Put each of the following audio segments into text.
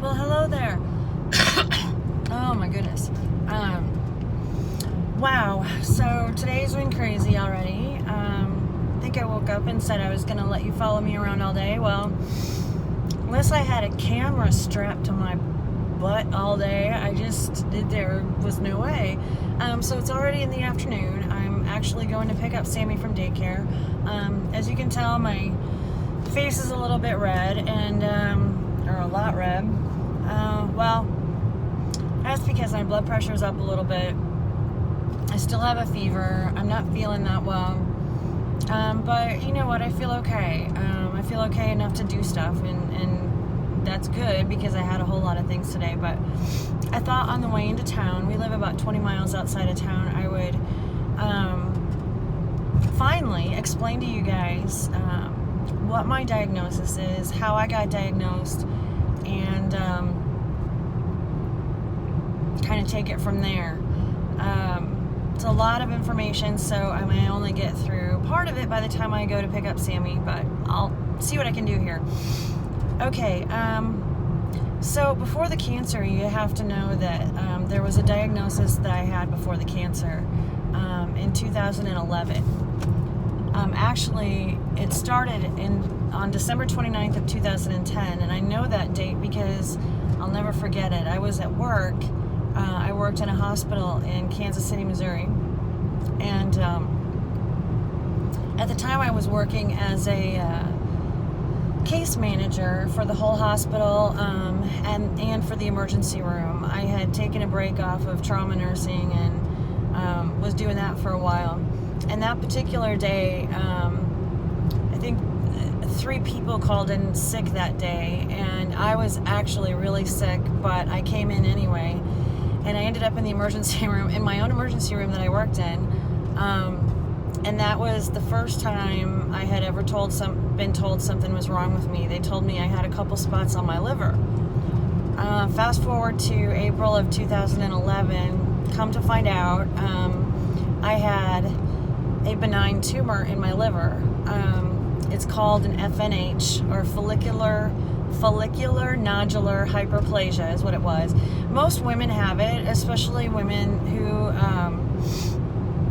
Well, hello there. Oh my goodness. Wow. So today's been crazy already. I think I woke up and said I was going to let you follow me around all day. Well, unless I had a camera strapped to my butt all day, there was no way. So it's already in the afternoon. I'm actually going to pick up Sammy from daycare. As you can tell, my face is a little bit red or a lot red. Well, that's because my blood pressure is up a little bit. I still have a fever. I'm not feeling that well. But you know what? I feel okay. I feel okay enough to do stuff, and that's good because I had a whole lot of things today. But I thought on the way into town, we live about 20 miles outside of town, I would finally explain to you guys what my diagnosis is, how I got diagnosed, and kind of take it from there. It's a lot of information, so I may only get through part of it by the time I go to pick up Sammy, but I'll see what I can do here. Okay, so before the cancer, you have to know that there was a diagnosis that I had before the cancer in 2011. Actually, it started on December 29th of 2010, and I know that date because I'll never forget it. I was at work. I worked in a hospital in Kansas City, Missouri, and at the time I was working as a case manager for the whole hospital and for the emergency room. I had taken a break off of trauma nursing and was doing that for a while. And that particular day, I think 3 people called in sick that day, and I was actually really sick, but I came in anyway. And I ended up in the emergency room, in my own emergency room that I worked in. And that was the first time I had ever been told something was wrong with me. They told me I had a couple spots on my liver. Fast forward to April of 2011, come to find out, I had a benign tumor in my liver. It's called an FNH, or follicular nodular hyperplasia is what it was. Most women have it, especially women who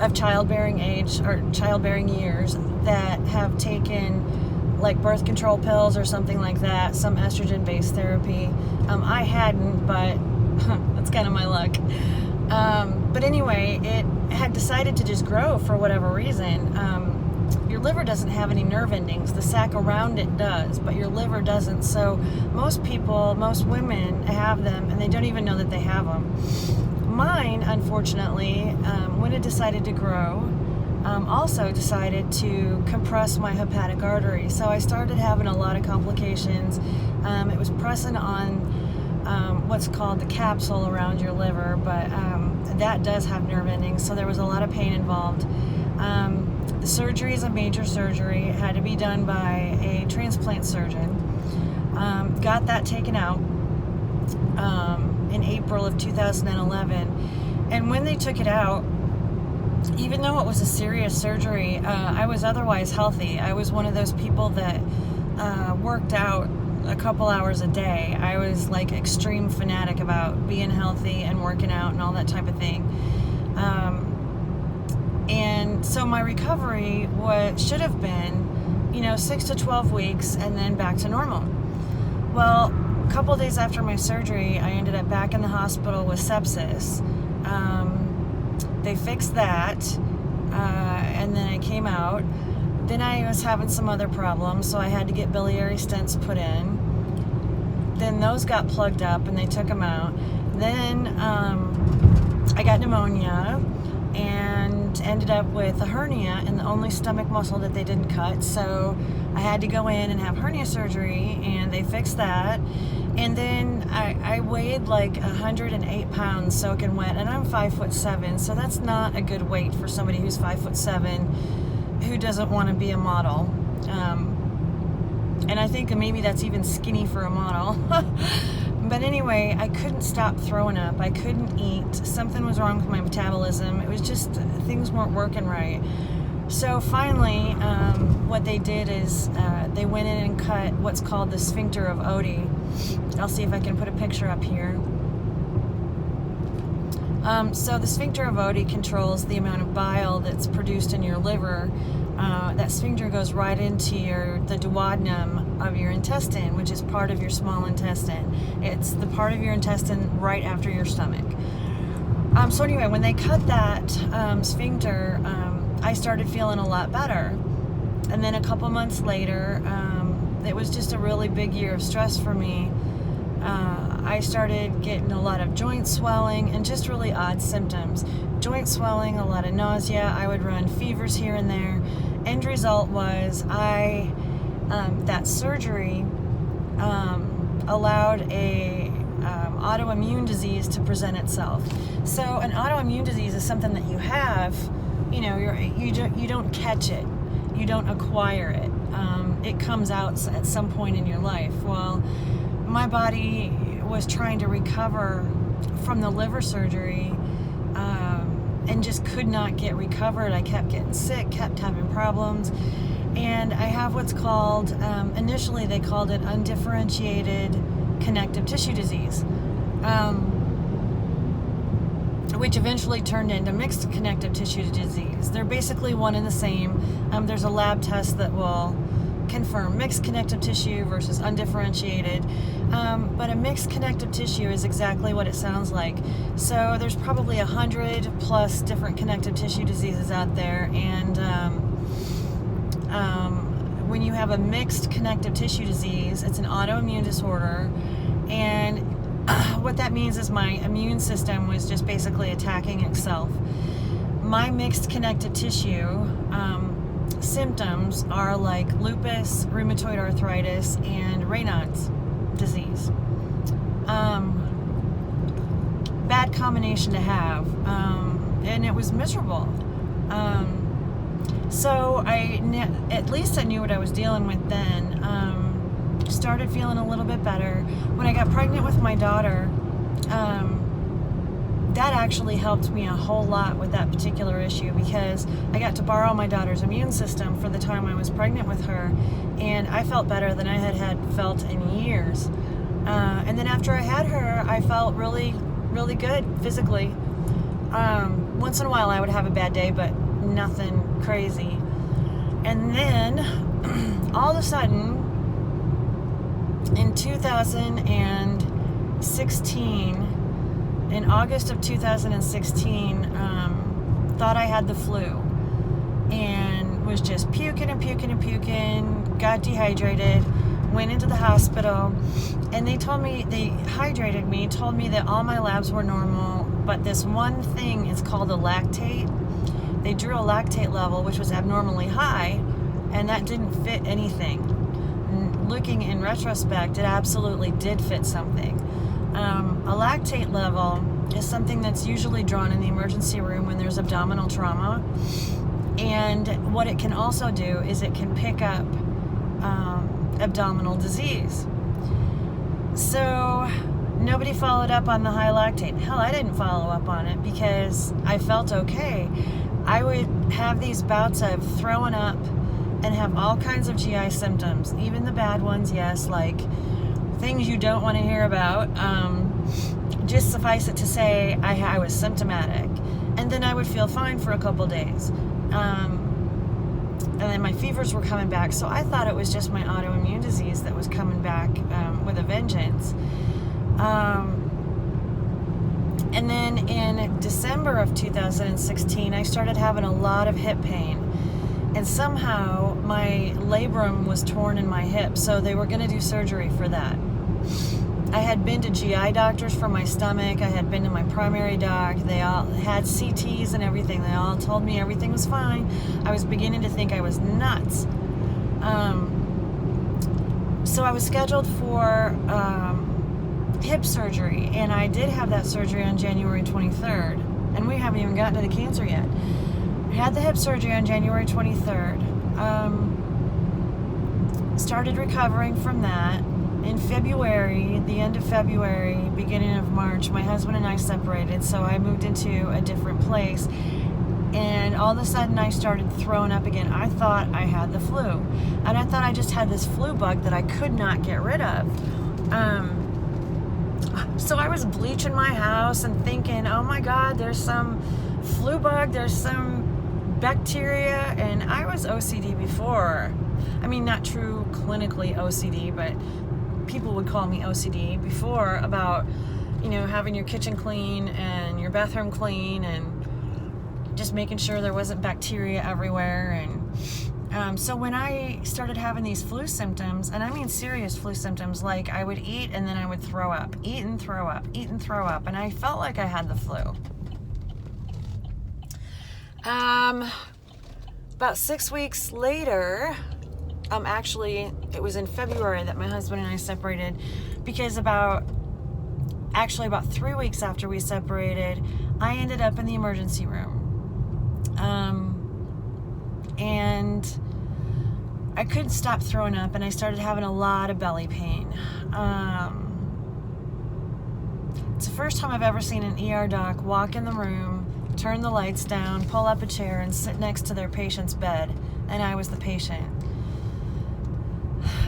of childbearing age or childbearing years that have taken like birth control pills or something like that, some estrogen-based therapy. I hadn't, but that's kind of my luck. But anyway, it had decided to just grow for whatever reason. Your liver doesn't have any nerve endings. The sac around it does, but your liver doesn't. So most women have them, and they don't even know that they have them. Mine, unfortunately, when it decided to grow, also decided to compress my hepatic artery. So I started having a lot of complications. It was pressing on what's called the capsule around your liver, but that does have nerve endings, so there was a lot of pain involved. The surgery is a major surgery. It had to be done by a transplant surgeon. Got that taken out in April of 2011. And when they took it out, even though it was a serious surgery, I was otherwise healthy. I was one of those people that worked out a couple hours a day. I was like extreme fanatic about being healthy and working out and all that type of thing. And so my recovery should have been, 6 to 12 weeks and then back to normal. Well, a couple days after my surgery, I ended up back in the hospital with sepsis. They fixed that, and then I came out. Then I was having some other problems, so I had to get biliary stents put in. Then those got plugged up, and they took them out. Then I got pneumonia and ended up with a hernia in the only stomach muscle that they didn't cut. So I had to go in and have hernia surgery, and they fixed that. And then I weighed like 108 pounds soaking wet, and I'm 5'7", so that's not a good weight for somebody who's 5'7", who doesn't want to be a model. And I think maybe that's even skinny for a model. But anyway, I couldn't stop throwing up. I couldn't eat. Something was wrong with my metabolism. It was just, things weren't working right. So finally, what they did is they went in and cut what's called the sphincter of Oddi. I'll see if I can put a picture up here. So the sphincter of Oddi controls the amount of bile that's produced in your liver. That sphincter goes right into the duodenum of your intestine, which is part of your small intestine. It's the part of your intestine right after your stomach. So anyway, when they cut that sphincter, I started feeling a lot better. And then a couple months later, it was just a really big year of stress for me. I started getting a lot of joint swelling and just really odd symptoms. Joint swelling, a lot of nausea. I would run fevers here and there. End result was that surgery allowed a autoimmune disease to present itself. So an autoimmune disease is something that you have, you don't catch it, you don't acquire it. It comes out at some point in your life. Well, my body was trying to recover from the liver surgery and just could not get recovered. I kept getting sick, kept having problems, and I have what's called, initially they called it undifferentiated connective tissue disease, which eventually turned into mixed connective tissue disease. They're basically one and the same. There's a lab test that will confirm mixed connective tissue versus undifferentiated, but a mixed connective tissue is exactly what it sounds like. So there's probably 100+ different connective tissue diseases out there, and when you have a mixed connective tissue disease, it's an autoimmune disorder, and what that means is my immune system was just basically attacking itself. My mixed connective tissue symptoms are like lupus, rheumatoid arthritis, and Raynaud's disease. Bad combination to have, and it was miserable. So at least I knew what I was dealing with then. Started feeling a little bit better. When I got pregnant with my daughter, that actually helped me a whole lot with that particular issue, because I got to borrow my daughter's immune system for the time I was pregnant with her, and I felt better than I had felt in years. And then after I had her, I felt really, really good physically. Once in a while I would have a bad day, but nothing crazy. And then all of a sudden, in 2016, in August of 2016, thought I had the flu and was just puking and puking and puking, got dehydrated, went into the hospital, and they hydrated me, told me that all my labs were normal, but this one thing is called a lactate. They drew a lactate level, which was abnormally high, and that didn't fit anything. Looking in retrospect, it absolutely did fit something. A lactate level is something that's usually drawn in the emergency room when there's abdominal trauma, and what it can also do is it can pick up abdominal disease. So nobody followed up on the high lactate. Hell, I didn't follow up on it because I felt okay. I would have these bouts of throwing up and have all kinds of GI symptoms, even the bad ones, yes, like things you don't want to hear about. Just suffice it to say, I was symptomatic, and then I would feel fine for a couple days, and then my fevers were coming back, so I thought it was just my autoimmune disease that was coming back with a vengeance. And then in December of 2016, I started having a lot of hip pain. And somehow my labrum was torn in my hip, so they were going to do surgery for that. I had been to GI doctors for my stomach. I had been to my primary doc. They all had CTs and everything. They all told me everything was fine. I was beginning to think I was nuts. So I was scheduled for hip surgery, and I did have that surgery on January 23rd, and we haven't even gotten to the cancer yet. I had the hip surgery on January 23rd. Started recovering from that. In February, the end of February, beginning of March, my husband and I separated, so I moved into a different place. And all of a sudden I started throwing up again. I thought I had the flu. And I thought I just had this flu bug that I could not get rid of. So I was bleaching my house and thinking, oh my God, there's some flu bug, there's some bacteria. And I was OCD before. I mean, not true clinically OCD, but people would call me OCD before, about, you know, having your kitchen clean and your bathroom clean and just making sure there wasn't bacteria everywhere. And so when I started having these flu symptoms, and I mean serious flu symptoms, like I would eat and then I would throw up, eat and throw up, eat and throw up, and I felt like I had the flu. About 6 weeks later, actually it was in February that my husband and I separated, because about 3 weeks after we separated, I ended up in the emergency room. And I couldn't stop throwing up, and I started having a lot of belly pain. It's the first time I've ever seen an ER doc walk in the room, turn the lights down, pull up a chair, and sit next to their patient's bed, and I was the patient.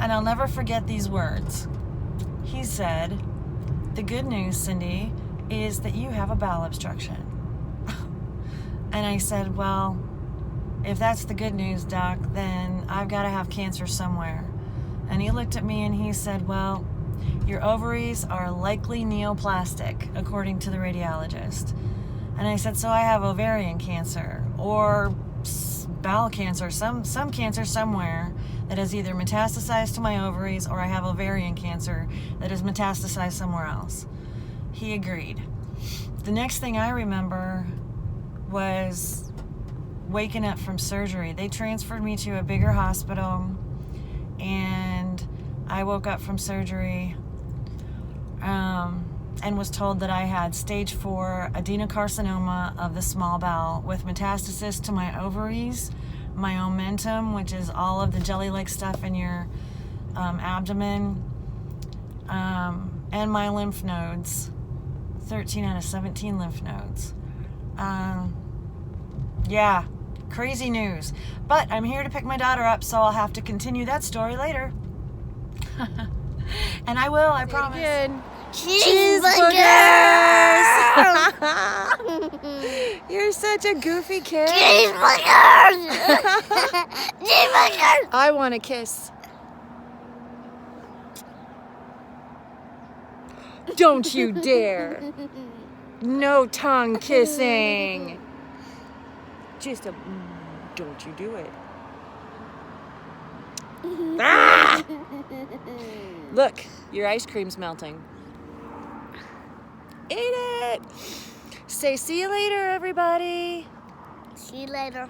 And I'll never forget these words. He said, "The good news, Cindy, is that you have a bowel obstruction." And I said, well, if that's the good news, doc, then I've got to have cancer somewhere. And he looked at me and he said, well, your ovaries are likely neoplastic, according to the radiologist. And I said, so I have ovarian cancer or bowel cancer, some cancer somewhere that has either metastasized to my ovaries, or I have ovarian cancer that has metastasized somewhere else. He agreed. The next thing I remember was waking up from surgery. They transferred me to a bigger hospital, and I woke up from surgery and was told that I had stage 4 adenocarcinoma of the small bowel with metastasis to my ovaries, my omentum, which is all of the jelly-like stuff in your abdomen, and my lymph nodes, 13 out of 17 lymph nodes. Yeah, crazy news. But I'm here to pick my daughter up, so I'll have to continue that story later. And I will, I promise. Good. Cheeseburgers! You're such a goofy kid. Cheeseburgers! Cheeseburgers! I want a kiss. Don't you dare. No tongue kissing. Just a... Don't you do it. Ah! Look, your ice cream's melting. Eat it! Say see you later, everybody. See you later.